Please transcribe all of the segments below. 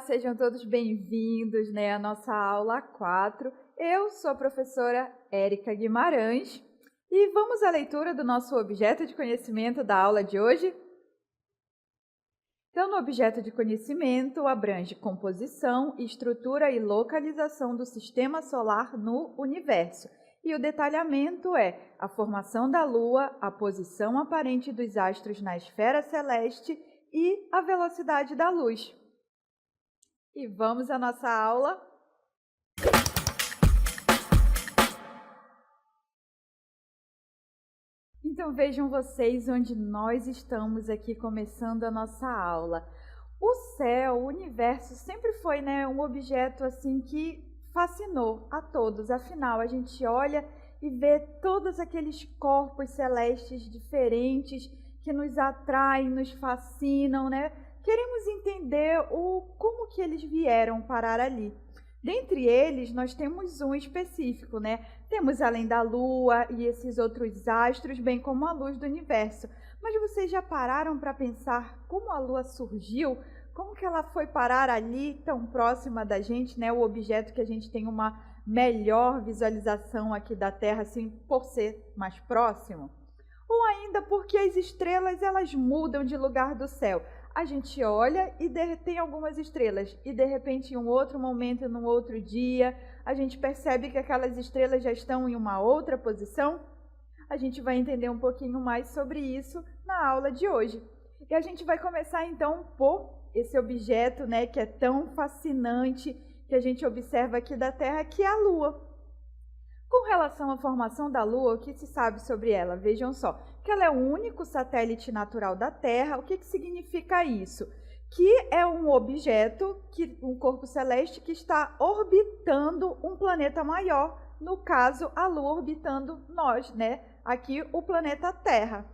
sejam todos bem-vindos, à nossa aula 4. Eu sou a professora Érica Guimarães e vamos à leitura do nosso objeto de conhecimento da aula de hoje? Então, no objeto de conhecimento, abrange composição, estrutura e localização do sistema solar no universo. E o detalhamento é a formação da Lua, a posição aparente dos astros na esfera celeste e a velocidade da luz. E vamos à nossa aula. Então vejam vocês onde nós estamos aqui começando a nossa aula. O céu, o universo sempre foi, um objeto assim que fascinou a todos. Afinal, a gente olha e vê todos aqueles corpos celestes diferentes que nos atraem, nos fascinam, Queremos entender como que eles vieram parar ali. Dentre eles, nós temos um específico, Temos além da Lua e esses outros astros, bem como a luz do universo. Mas vocês já pararam para pensar como a Lua surgiu? Como que ela foi parar ali, tão próxima da gente, O objeto que a gente tem uma melhor visualização aqui da Terra, assim, por ser mais próximo? Ou ainda porque as estrelas, elas mudam de lugar do céu. A gente olha e tem algumas estrelas e de repente em um outro momento, num outro dia, a gente percebe que aquelas estrelas já estão em uma outra posição. A gente vai entender um pouquinho mais sobre isso na aula de hoje. E a gente vai começar então por esse objeto, que é tão fascinante, que a gente observa aqui da Terra, que é a Lua. Com relação à formação da Lua, o que se sabe sobre ela? Vejam só, que ela é o único satélite natural da Terra. O que significa isso? Que é um objeto, um corpo celeste que está orbitando um planeta maior, no caso, a Lua orbitando nós, aqui o planeta Terra,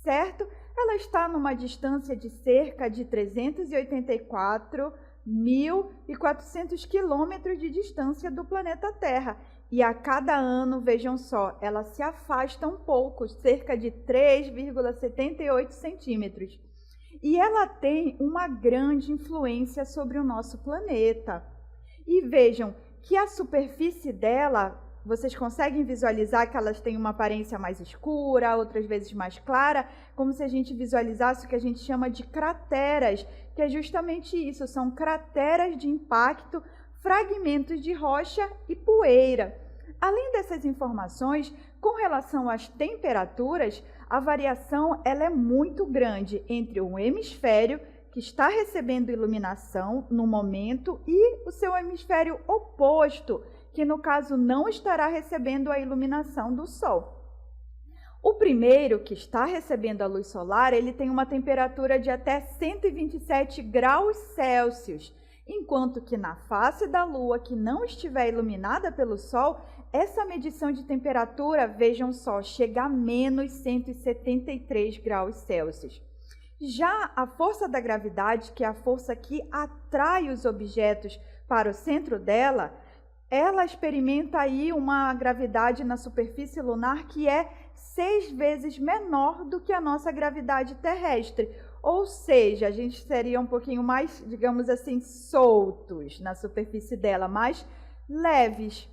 certo? Ela está numa distância de cerca de 384.400 quilômetros de distância do planeta Terra. E a cada ano, vejam só, ela se afasta um pouco, cerca de 3,78 centímetros. E ela tem uma grande influência sobre o nosso planeta. E vejam que a superfície dela, vocês conseguem visualizar que elas têm uma aparência mais escura, outras vezes mais clara, como se a gente visualizasse o que a gente chama de crateras, que é justamente isso, são crateras de impacto, fragmentos de rocha e poeira. Além dessas informações, com relação às temperaturas, a variação ela é muito grande entre um hemisfério que está recebendo iluminação no momento e o seu hemisfério oposto, que no caso não estará recebendo a iluminação do Sol. O primeiro, que está recebendo a luz solar, ele tem uma temperatura de até 127 graus Celsius, enquanto que na face da Lua, que não estiver iluminada pelo Sol, essa medição de temperatura, vejam só, chega a menos 173 graus Celsius. Já a força da gravidade, que é a força que atrai os objetos para o centro dela, ela experimenta aí uma gravidade na superfície lunar que é 6 vezes menor do que a nossa gravidade terrestre. Ou seja, a gente seria um pouquinho mais, digamos assim, soltos na superfície dela, mais leves.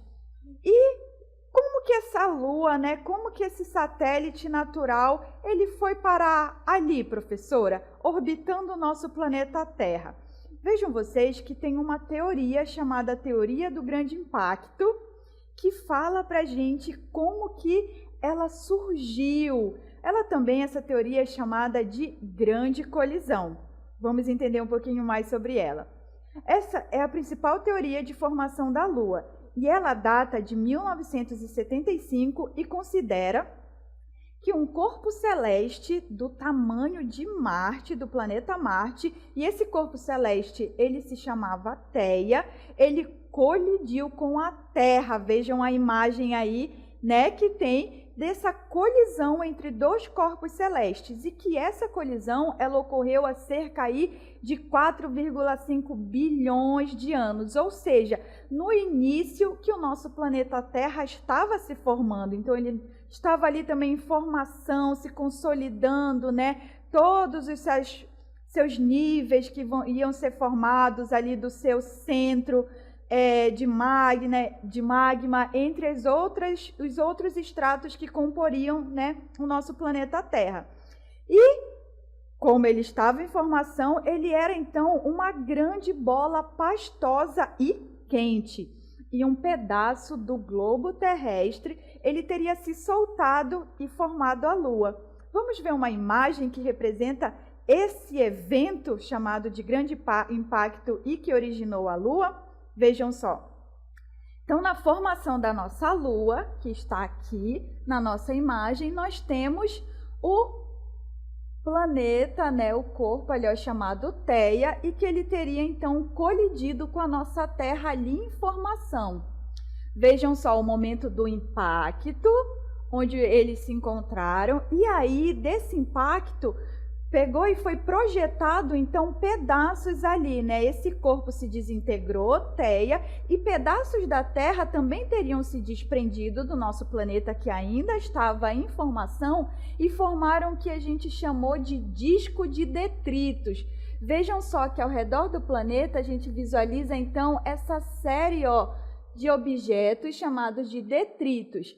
E como que essa Lua, como que esse satélite natural, ele foi parar ali, professora, orbitando o nosso planeta Terra? Vejam vocês que tem uma teoria chamada Teoria do Grande Impacto, que fala pra gente como que ela surgiu. Ela também, essa teoria é chamada de grande colisão. Vamos entender um pouquinho mais sobre ela. Essa é a principal teoria de formação da Lua e ela data de 1975 e considera que um corpo celeste do tamanho de Marte, do planeta Marte, e esse corpo celeste, ele se chamava Theia, ele colidiu com a Terra. Vejam a imagem aí, que tem dessa colisão entre dois corpos celestes e que essa colisão ela ocorreu há cerca aí de 4,5 bilhões de anos, ou seja, no início que o nosso planeta Terra estava se formando. Então ele estava ali também em formação, se consolidando, todos os seus seus níveis que iam ser formados ali do seu centro de magma, entre os outros estratos que comporiam, né, o nosso planeta Terra. E, como ele estava em formação, ele era então uma grande bola pastosa e quente. E um pedaço do globo terrestre, ele teria se soltado e formado a Lua. Vamos ver uma imagem que representa esse evento chamado de grande impacto e que originou a Lua? Vejam só. Então, na formação da nossa Lua, que está aqui na nossa imagem, nós temos o planeta, né, o corpo ali, chamado Theia, e que ele teria então colidido com a nossa Terra ali em formação. Vejam só o momento do impacto, onde eles se encontraram, e aí desse impacto pegou e foi projetado então pedaços ali, né? Esse corpo se desintegrou, Theia, e pedaços da Terra também teriam se desprendido do nosso planeta que ainda estava em formação e formaram o que a gente chamou de disco de detritos. Vejam só que ao redor do planeta a gente visualiza então essa série de objetos chamados de detritos,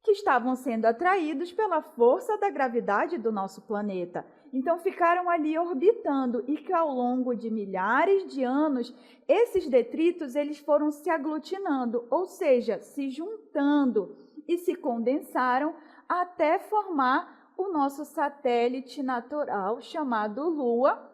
que estavam sendo atraídos pela força da gravidade do nosso planeta. Então ficaram ali orbitando e que ao longo de milhares de anos, esses detritos eles foram se aglutinando, ou seja, se juntando e se condensaram até formar o nosso satélite natural chamado Lua,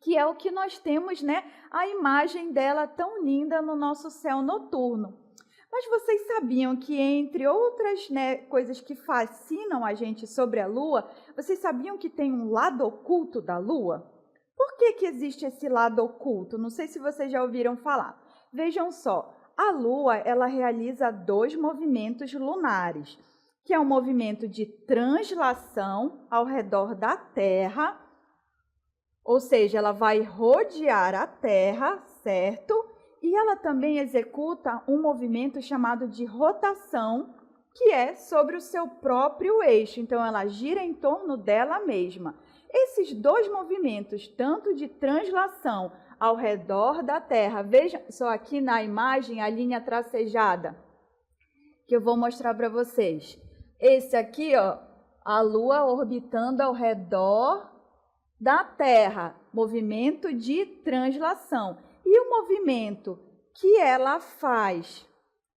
que é o que nós temos, né, a imagem dela tão linda no nosso céu noturno. Mas vocês sabiam que, entre outras, né, coisas que fascinam a gente sobre a Lua, vocês sabiam que tem um lado oculto da Lua? Por que existe esse lado oculto? Não sei se vocês já ouviram falar. Vejam só, a Lua ela realiza 2 movimentos lunares, que é um movimento de translação ao redor da Terra, ou seja, ela vai rodear a Terra, certo? E ela também executa um movimento chamado de rotação, que é sobre o seu próprio eixo. Então, ela gira em torno dela mesma. Esses 2 movimentos, tanto de translação ao redor da Terra, veja só aqui na imagem a linha tracejada, que eu vou mostrar para vocês. Esse aqui, a Lua orbitando ao redor da Terra, movimento de translação. E o movimento que ela faz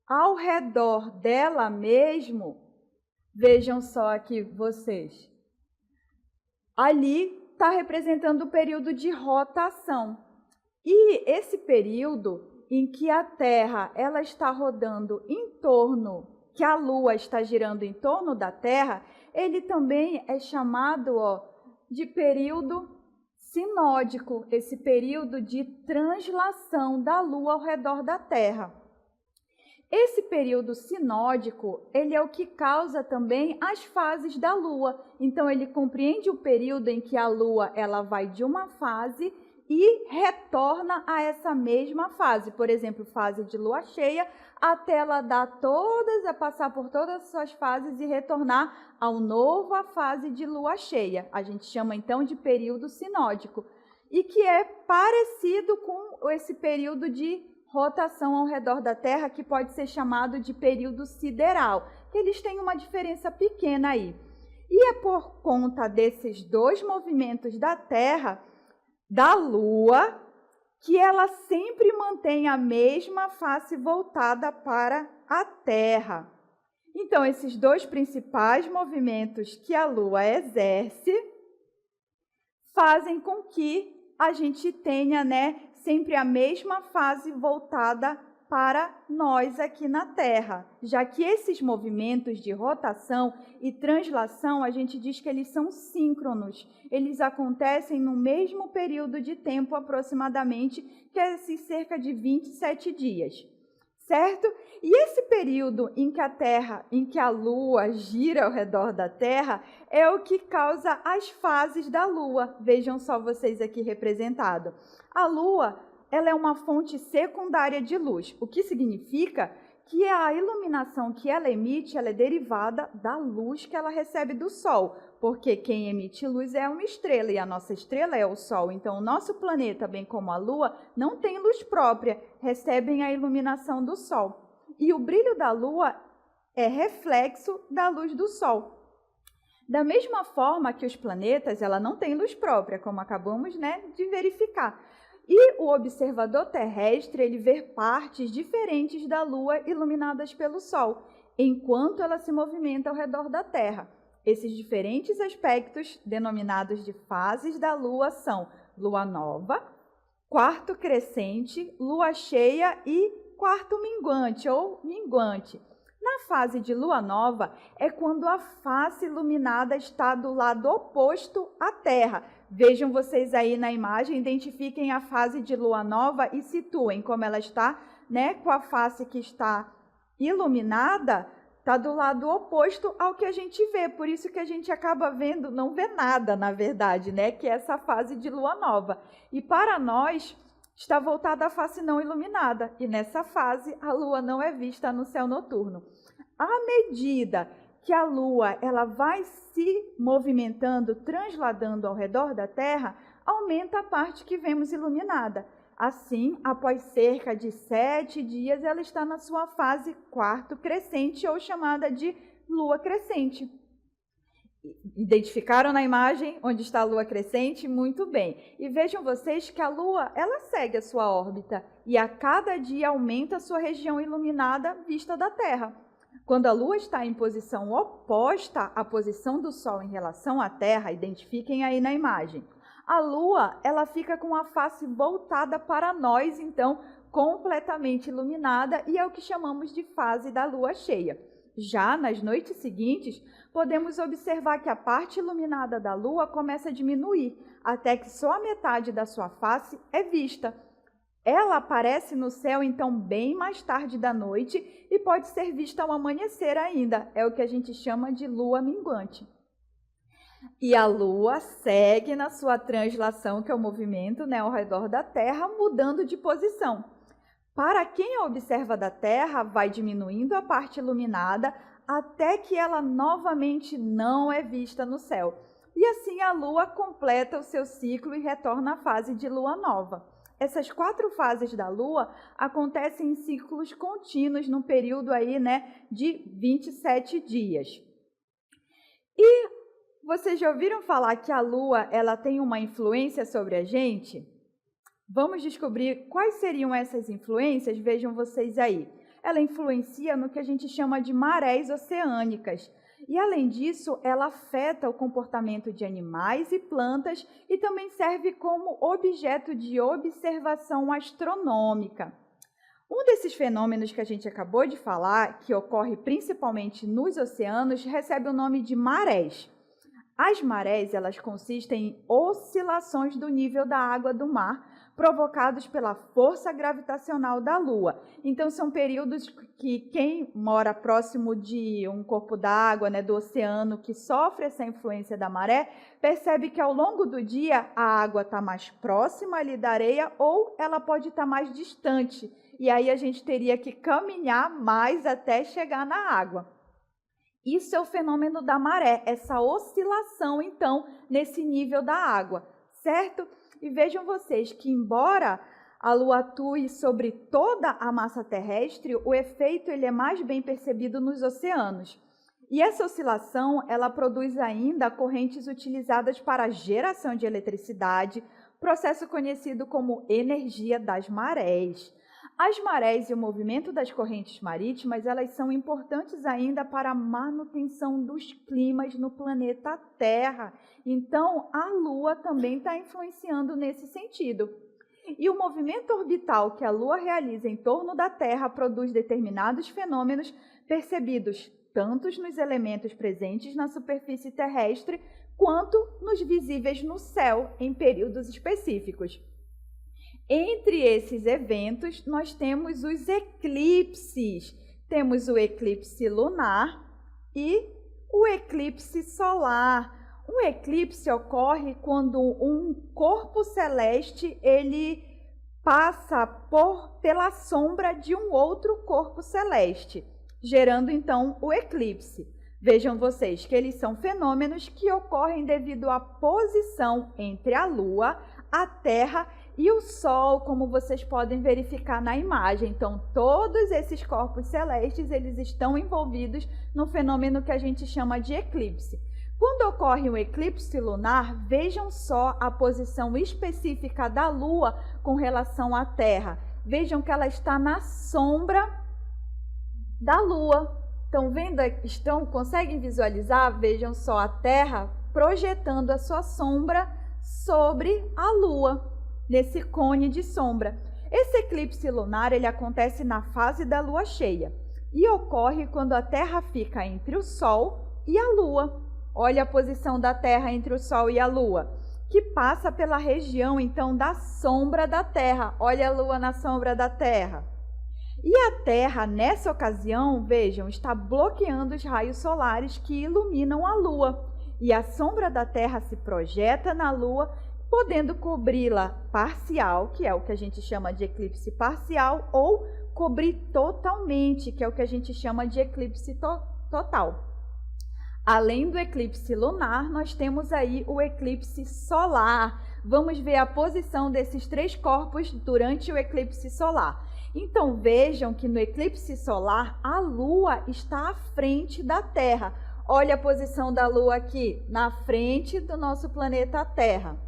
ao redor dela mesmo, vejam só aqui vocês, ali está representando o período de rotação. E esse período em que a Terra ela está rodando em torno, que a Lua está girando em torno da Terra, ele também é chamado de período sinódico, esse período de translação da Lua ao redor da Terra. Esse período sinódico, ele é o que causa também as fases da Lua. Então, ele compreende o período em que a Lua ela vai de uma fase e retorna a essa mesma fase. Por exemplo, fase de lua cheia, até ela passar por todas as suas fases e retornar a uma nova fase de lua cheia. A gente chama então de período sinódico. E que é parecido com esse período de rotação ao redor da Terra, que pode ser chamado de período sideral. Eles têm uma diferença pequena aí. E é por conta desses 2 movimentos da Terra, da Lua, que ela sempre mantém a mesma face voltada para a Terra. Então, esses 2 principais movimentos que a Lua exerce fazem com que a gente tenha, né, sempre a mesma fase voltada para nós aqui na Terra, já que esses movimentos de rotação e translação, a gente diz que eles são síncronos, eles acontecem no mesmo período de tempo aproximadamente, que é cerca de 27 dias, certo? E esse período em que a Lua gira ao redor da Terra, é o que causa as fases da Lua. Vejam só vocês aqui representado. A Lua ela é uma fonte secundária de luz, o que significa que a iluminação que ela emite, ela é derivada da luz que ela recebe do Sol, porque quem emite luz é uma estrela e a nossa estrela é o Sol. Então, o nosso planeta, bem como a Lua, não tem luz própria, recebem a iluminação do Sol. E o brilho da Lua é reflexo da luz do Sol. Da mesma forma que os planetas, ela não tem luz própria, como acabamos, de verificar. E o observador terrestre, ele vê partes diferentes da Lua iluminadas pelo Sol, enquanto ela se movimenta ao redor da Terra. Esses diferentes aspectos, denominados de fases da Lua, são Lua nova, quarto crescente, Lua cheia e quarto minguante ou minguante. Na fase de lua nova é quando a face iluminada está do lado oposto à Terra. Vejam vocês aí na imagem, identifiquem a fase de lua nova e situem como ela está, com a face que está iluminada, está do lado oposto ao que a gente vê. Por isso que a gente acaba vendo, não vê nada, na verdade, que é essa fase de lua nova. E para nós, está voltada à face não iluminada, e nessa fase a Lua não é vista no céu noturno. À medida que a Lua ela vai se movimentando, transladando ao redor da Terra, aumenta a parte que vemos iluminada. Assim, após cerca de 7 dias, ela está na sua fase quarto crescente, ou chamada de Lua crescente. Identificaram na imagem onde está a Lua crescente? Muito bem. E vejam vocês que a Lua, ela segue a sua órbita e a cada dia aumenta a sua região iluminada vista da Terra. Quando a Lua está em posição oposta à posição do Sol em relação à Terra, identifiquem aí na imagem. A Lua, ela fica com a face voltada para nós, então, completamente iluminada, e é o que chamamos de fase da Lua cheia. Já nas noites seguintes, podemos observar que a parte iluminada da Lua começa a diminuir, até que só a metade da sua face é vista. Ela aparece no céu, então, bem mais tarde da noite e pode ser vista ao amanhecer ainda. É o que a gente chama de lua minguante. E a Lua segue na sua translação, que é o movimento ao redor da Terra, mudando de posição. Para quem a observa da Terra, vai diminuindo a parte iluminada até que ela novamente não é vista no céu. E assim a Lua completa o seu ciclo e retorna à fase de lua nova. Essas 4 fases da Lua acontecem em ciclos contínuos, num período aí, de 27 dias. E vocês já ouviram falar que a Lua ela tem uma influência sobre a gente? Vamos descobrir quais seriam essas influências, vejam vocês aí. Ela influencia no que a gente chama de marés oceânicas. E, além disso, ela afeta o comportamento de animais e plantas e também serve como objeto de observação astronômica. Um desses fenômenos que a gente acabou de falar, que ocorre principalmente nos oceanos, recebe o nome de marés. As marés, elas consistem em oscilações do nível da água do mar, provocados pela força gravitacional da Lua. Então, são períodos que quem mora próximo de um corpo d'água, do oceano, que sofre essa influência da maré, percebe que ao longo do dia a água está mais próxima ali da areia ou ela pode estar mais distante. E aí a gente teria que caminhar mais até chegar na água. Isso é o fenômeno da maré, essa oscilação, então, nesse nível da água, certo? E vejam vocês que, embora a Lua atue sobre toda a massa terrestre, o efeito ele é mais bem percebido nos oceanos. E essa oscilação, ela produz ainda correntes utilizadas para a geração de eletricidade, processo conhecido como energia das marés. As marés e o movimento das correntes marítimas, elas são importantes ainda para a manutenção dos climas no planeta Terra. Então, a Lua também está influenciando nesse sentido. E o movimento orbital que a Lua realiza em torno da Terra produz determinados fenômenos percebidos tanto nos elementos presentes na superfície terrestre, quanto nos visíveis no céu em períodos específicos. Entre esses eventos, nós temos os eclipses. Temos o eclipse lunar e o eclipse solar. Um eclipse ocorre quando um corpo celeste ele passa pela sombra de um outro corpo celeste, gerando então o eclipse. Vejam vocês que eles são fenômenos que ocorrem devido à posição entre a Lua, a Terra e o Sol, como vocês podem verificar na imagem. Então, todos esses corpos celestes, eles estão envolvidos no fenômeno que a gente chama de eclipse. Quando ocorre um eclipse lunar, vejam só a posição específica da Lua com relação à Terra. Vejam que ela está na sombra da Lua. Conseguem visualizar? Vejam só a Terra projetando a sua sombra sobre a Lua, nesse cone de sombra. Esse eclipse lunar, ele acontece na fase da Lua cheia e ocorre quando a Terra fica entre o Sol e a Lua. Olha a posição da Terra entre o Sol e a Lua, que passa pela região, então, da sombra da Terra. Olha a Lua na sombra da Terra. E a Terra, nessa ocasião, vejam, está bloqueando os raios solares que iluminam a Lua. E a sombra da Terra se projeta na Lua, podendo cobri-la parcial, que é o que a gente chama de eclipse parcial, ou cobrir totalmente, que é o que a gente chama de eclipse total. Além do eclipse lunar, nós temos aí o eclipse solar. Vamos ver a posição desses três corpos durante o eclipse solar. Então, vejam que no eclipse solar, a Lua está à frente da Terra. Olha a posição da Lua aqui, na frente do nosso planeta Terra.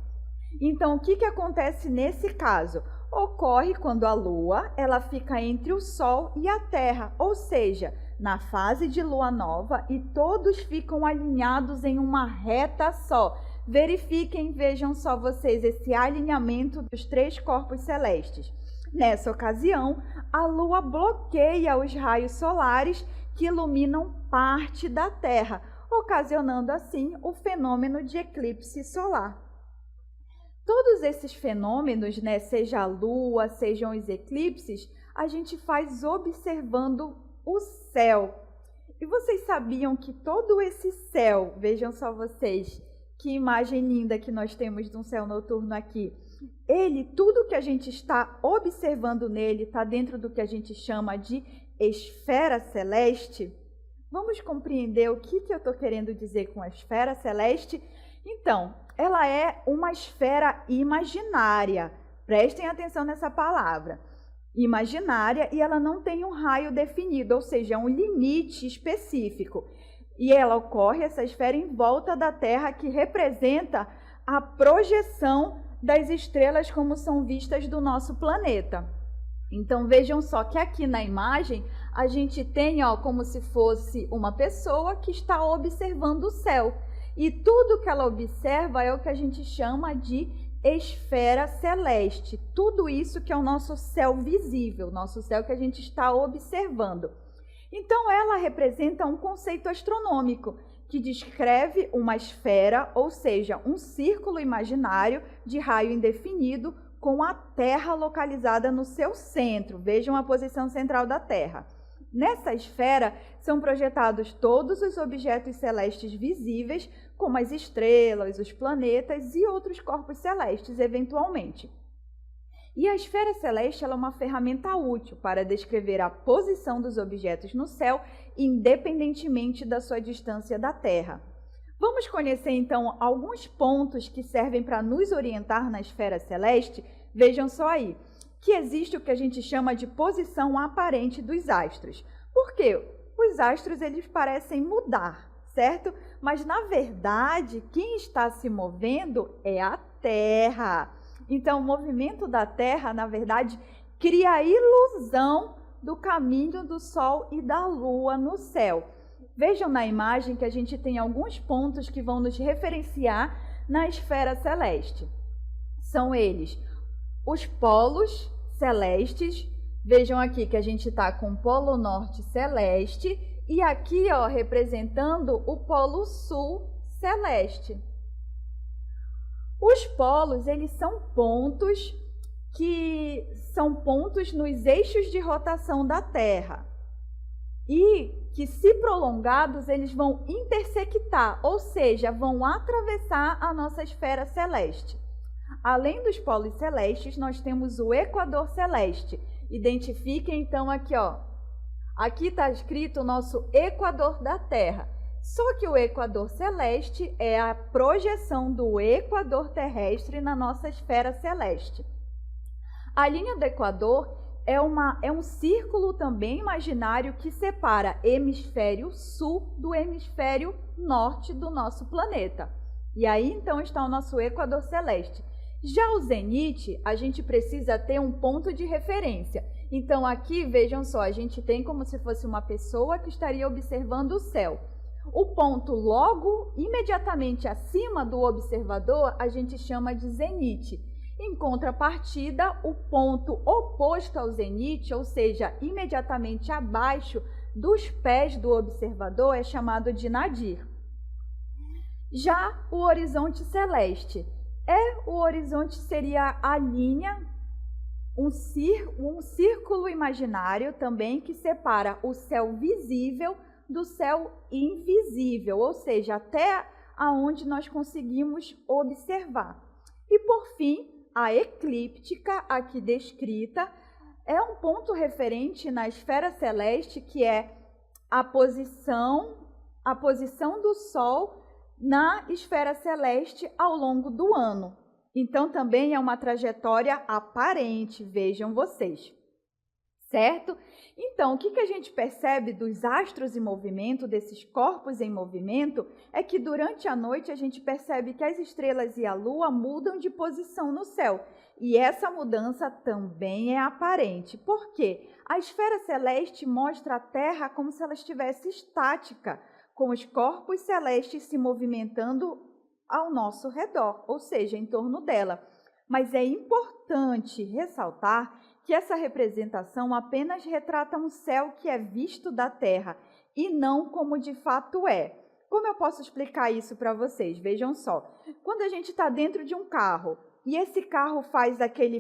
Então, o que acontece nesse caso? Ocorre quando a Lua ela fica entre o Sol e a Terra, ou seja, na fase de Lua nova, e todos ficam alinhados em uma reta só. Verifiquem, vejam só vocês esse alinhamento dos três corpos celestes. Nessa ocasião, a Lua bloqueia os raios solares que iluminam parte da Terra, ocasionando assim o fenômeno de eclipse solar. Todos esses fenômenos, seja a Lua, sejam os eclipses, a gente faz observando o céu. E vocês sabiam que todo esse céu, vejam só vocês, que imagem linda que nós temos de um céu noturno aqui. Tudo que a gente está observando nele está dentro do que a gente chama de esfera celeste. Vamos compreender o que eu estou querendo dizer com a esfera celeste? Então, ela é uma esfera imaginária. Prestem atenção nessa palavra. Imaginária, e ela não tem um raio definido, ou seja, um limite específico. E ela ocorre, essa esfera, em volta da Terra, que representa a projeção das estrelas como são vistas do nosso planeta. Então, vejam só que aqui na imagem a gente tem como se fosse uma pessoa que está observando o céu. E tudo que ela observa é o que a gente chama de esfera celeste. Tudo isso que é o nosso céu visível, nosso céu que a gente está observando. Então, ela representa um conceito astronômico que descreve uma esfera, ou seja, um círculo imaginário de raio indefinido com a Terra localizada no seu centro. Vejam a posição central da Terra. Nessa esfera são projetados todos os objetos celestes visíveis, como as estrelas, os planetas e outros corpos celestes, eventualmente. E a esfera celeste ela é uma ferramenta útil para descrever a posição dos objetos no céu, independentemente da sua distância da Terra. Vamos conhecer, então, alguns pontos que servem para nos orientar na esfera celeste. Vejam só aí, que existe o que a gente chama de posição aparente dos astros. Por quê? Os astros eles parecem mudar, certo? Mas, na verdade, quem está se movendo é a Terra. Então, o movimento da Terra, na verdade, cria a ilusão do caminho do Sol e da Lua no céu. Vejam na imagem que a gente tem alguns pontos que vão nos referenciar na esfera celeste. São eles os polos celestes. Vejam aqui que a gente está com o Polo Norte celeste e aqui, representando o Polo Sul celeste. Os polos, eles são pontos nos eixos de rotação da Terra e que, se prolongados, eles vão intersectar, ou seja, vão atravessar a nossa esfera celeste. Além dos polos celestes, nós temos o equador celeste. Identifiquem então aqui, ó. Aqui está escrito o nosso equador da Terra. Só que o equador celeste é a projeção do equador terrestre na nossa esfera celeste. A linha do equador é um círculo também imaginário que separa hemisfério sul do hemisfério norte do nosso planeta. E aí, então, está o nosso equador celeste. Já o zenite, a gente precisa ter um ponto de referência. Então, aqui, vejam só, a gente tem como se fosse uma pessoa que estaria observando o céu. O ponto logo, imediatamente acima do observador, a gente chama de zenite. Em contrapartida, o ponto oposto ao zenite, ou seja, imediatamente abaixo dos pés do observador, é chamado de nadir. Já o horizonte celeste. O horizonte seria a linha, um círculo imaginário também que separa o céu visível do céu invisível, ou seja, até aonde nós conseguimos observar. E por fim, a eclíptica, aqui descrita, é um ponto referente na esfera celeste que é a posição do Sol na esfera celeste ao longo do ano. Então, também é uma trajetória aparente, vejam vocês. Certo? Então, o que a gente percebe dos astros em movimento, desses corpos em movimento, é que durante a noite a gente percebe que as estrelas e a Lua mudam de posição no céu. E essa mudança também é aparente. Por quê? A esfera celeste mostra a Terra como se ela estivesse estática, com os corpos celestes se movimentando ao nosso redor, ou seja, em torno dela. Mas é importante ressaltar que essa representação apenas retrata um céu que é visto da Terra e não como de fato é. Como eu posso explicar isso para vocês? Vejam só, quando a gente está dentro de um carro e esse carro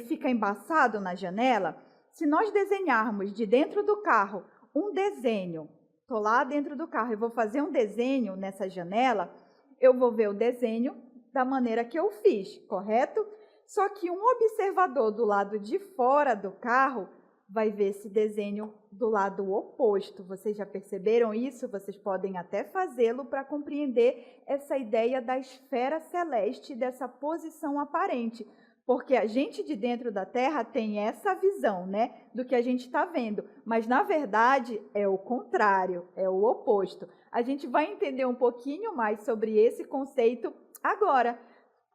fica embaçado na janela, se nós desenharmos de dentro do carro um desenho, estou lá dentro do carro e vou fazer um desenho nessa janela, eu vou ver o desenho da maneira que eu fiz, correto? Só que um observador do lado de fora do carro vai ver esse desenho do lado oposto. Vocês já perceberam isso? Vocês podem até fazê-lo para compreender essa ideia da esfera celeste, dessa posição aparente. Porque a gente de dentro da Terra tem essa visão, né, do que a gente está vendo. Mas, na verdade, é o contrário, é o oposto. A gente vai entender um pouquinho mais sobre esse conceito agora,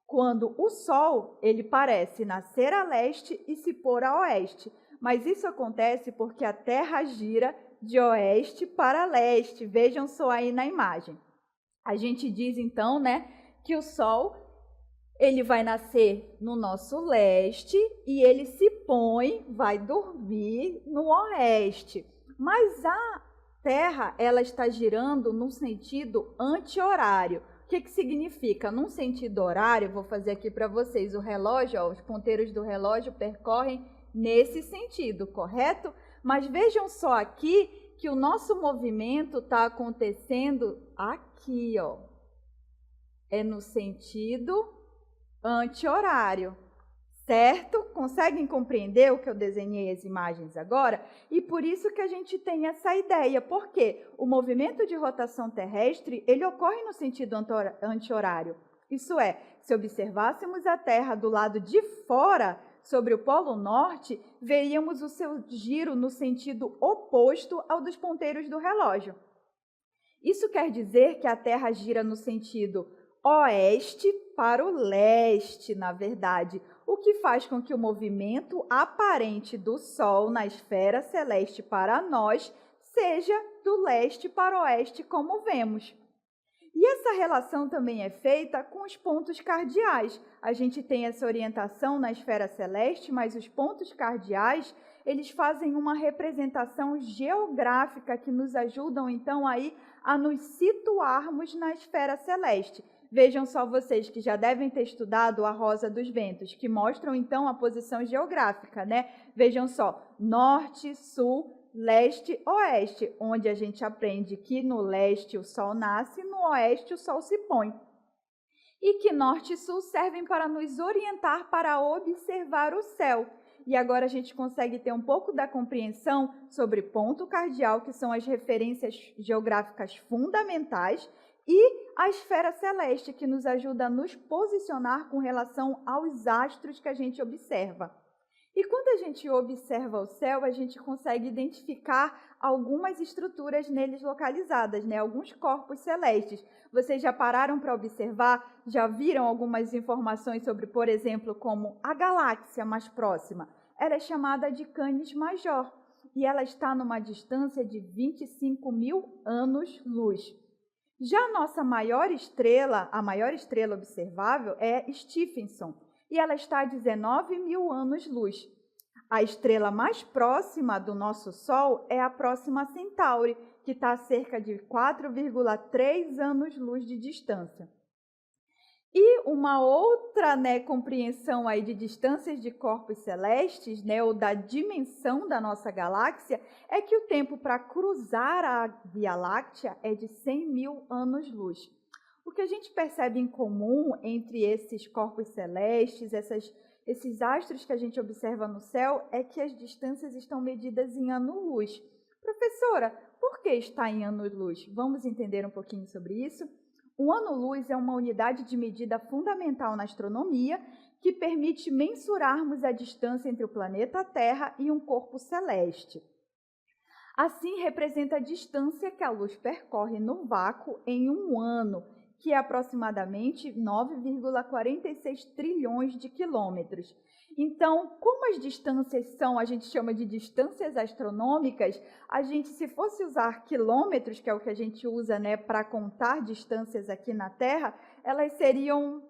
quando o Sol ele parece nascer a leste e se pôr a oeste. Mas isso acontece porque a Terra gira de oeste para leste. Vejam só aí na imagem. A gente diz, então, né, que o Sol ele vai nascer no nosso leste e ele se põe, vai dormir no oeste. Mas a Terra ela está girando num sentido anti-horário. O que significa? Num sentido horário, vou fazer aqui para vocês o relógio, ó, os ponteiros do relógio percorrem nesse sentido, correto? Mas vejam só aqui que o nosso movimento está acontecendo aqui, ó. É no sentido anti-horário, certo? Conseguem compreender o que eu desenhei as imagens agora? E por isso que a gente tem essa ideia, porque o movimento de rotação terrestre, ele ocorre no sentido anti-horário. Isso é, se observássemos a Terra do lado de fora, sobre o Polo Norte, veríamos o seu giro no sentido oposto ao dos ponteiros do relógio. Isso quer dizer que a Terra gira no sentido oeste para o leste, na verdade, o que faz com que o movimento aparente do Sol na esfera celeste para nós seja do leste para o oeste, como vemos. E essa relação também é feita com os pontos cardeais. A gente tem essa orientação na esfera celeste, mas os pontos cardeais, eles fazem uma representação geográfica que nos ajudam, então, aí a nos situarmos na esfera celeste. Vejam só vocês que já devem ter estudado a Rosa dos Ventos, que mostram, então, a posição geográfica, né? Vejam só, norte, sul, leste, oeste, onde a gente aprende que no leste o Sol nasce, no oeste o Sol se põe. e que norte e sul servem para nos orientar para observar o céu. E agora a gente consegue ter um pouco da compreensão sobre ponto cardial, que são as referências geográficas fundamentais, e a esfera celeste, que nos ajuda a nos posicionar com relação aos astros que a gente observa. E quando a gente observa o céu, a gente consegue identificar algumas estruturas neles localizadas, né? Alguns corpos celestes. Vocês já pararam para observar? Já viram algumas informações sobre, por exemplo, como a galáxia mais próxima? Ela é chamada de Canis Major e ela está numa distância de 25 mil anos-luz. Já a nossa maior estrela, a maior estrela observável é Stephenson, e ela está a 19 mil anos-luz. A estrela mais próxima do nosso Sol é a Próxima Centauri, que está a cerca de 4,3 anos-luz de distância. E uma outra, compreensão aí de distâncias de corpos celestes, ou da dimensão da nossa galáxia, é que o tempo para cruzar a Via Láctea é de 100 mil anos-luz. O que a gente percebe em comum entre esses corpos celestes, esses astros que a gente observa no céu, é que as distâncias estão medidas em ano-luz. Professora, por que está em anos-luz? Vamos entender um pouquinho sobre isso? O ano-luz é uma unidade de medida fundamental na astronomia que permite mensurarmos a distância entre o planeta Terra e um corpo celeste. Assim, representa a distância que a luz percorre no vácuo em um ano, que é aproximadamente 9,46 trilhões de quilômetros. Então, como as distâncias são, a gente chama de distâncias astronômicas, se fosse usar quilômetros, que é o que a gente usa, para contar distâncias aqui na Terra, elas seriam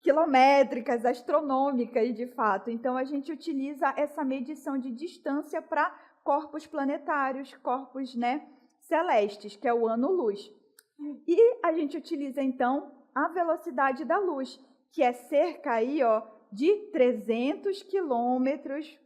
quilométricas, astronômicas, de fato. Então, a gente utiliza essa medição de distância para corpos planetários, corpos, celestes, que é o ano-luz. E a gente utiliza, então, a velocidade da luz, que é cerca aí, de 300 quilômetros,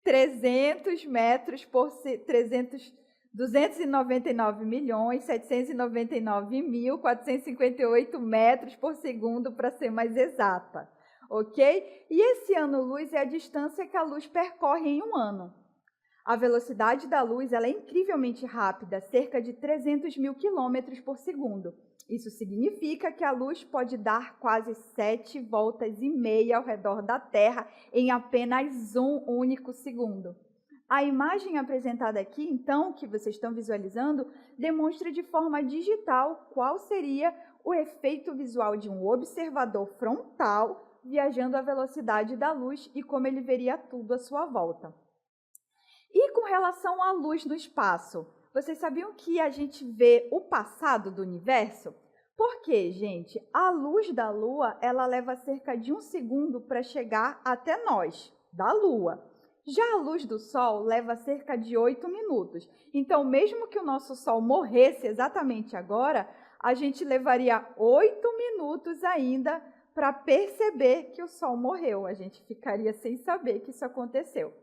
299.799.458 metros por segundo, para ser mais exata, ok? E esse ano-luz é a distância que a luz percorre em um ano. A velocidade da luz ela é incrivelmente rápida, cerca de 300 mil quilômetros por segundo. Isso significa que a luz pode dar quase 7,5 voltas ao redor da Terra em apenas um único segundo. A imagem apresentada aqui, então, que vocês estão visualizando, demonstra de forma digital qual seria o efeito visual de um observador frontal viajando à velocidade da luz e como ele veria tudo à sua volta. E com relação à luz no espaço, vocês sabiam que a gente vê o passado do universo? Por quê, gente? A luz da Lua, ela leva cerca de 1 segundo para chegar até nós, da Lua. Já a luz do Sol leva cerca de 8 minutos. Então, mesmo que o nosso Sol morresse exatamente agora, a gente levaria 8 minutos ainda para perceber que o Sol morreu. A gente ficaria sem saber que isso aconteceu.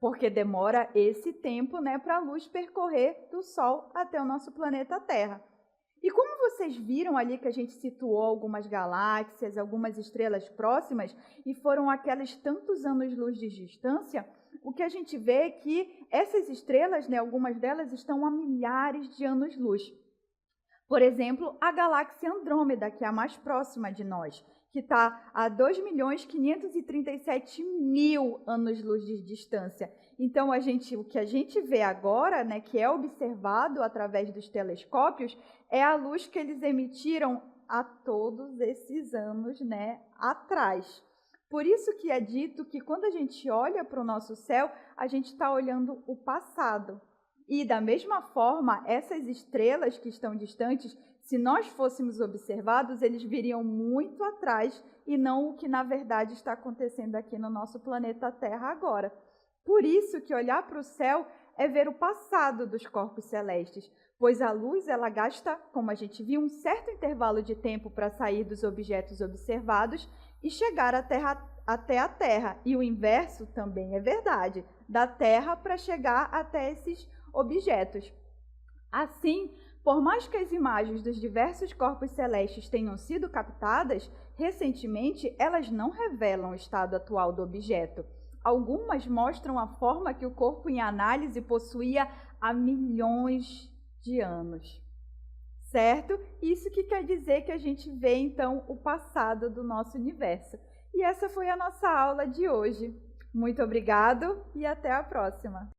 Porque demora esse tempo, para a luz percorrer do Sol até o nosso planeta Terra. E como vocês viram ali que a gente situou algumas galáxias, algumas estrelas próximas, e foram aquelas tantos anos-luz de distância, o que a gente vê é que essas estrelas, algumas delas estão a milhares de anos-luz. Por exemplo, a galáxia Andrômeda, que é a mais próxima de nós, que está a 2.537.000 anos-luz de distância. Então, o que a gente vê agora, que é observado através dos telescópios, é a luz que eles emitiram há todos esses anos, atrás. Por isso que é dito que quando a gente olha para o nosso céu, a gente está olhando o passado. E da mesma forma, essas estrelas que estão distantes, se nós fôssemos observados, eles viriam muito atrás e não o que na verdade está acontecendo aqui no nosso planeta Terra agora. Por isso que olhar para o céu é ver o passado dos corpos celestes, pois a luz ela gasta, como a gente viu, um certo intervalo de tempo para sair dos objetos observados e chegar até a Terra. E o inverso também é verdade, da Terra para chegar até esses objetos. Assim, Por mais que as imagens dos diversos corpos celestes tenham sido captadas, recentemente elas não revelam o estado atual do objeto. Algumas mostram a forma que o corpo em análise possuía há milhões de anos. Certo? Isso que quer dizer que a gente vê, então, o passado do nosso universo. E essa foi a nossa aula de hoje. Muito obrigado e até a próxima!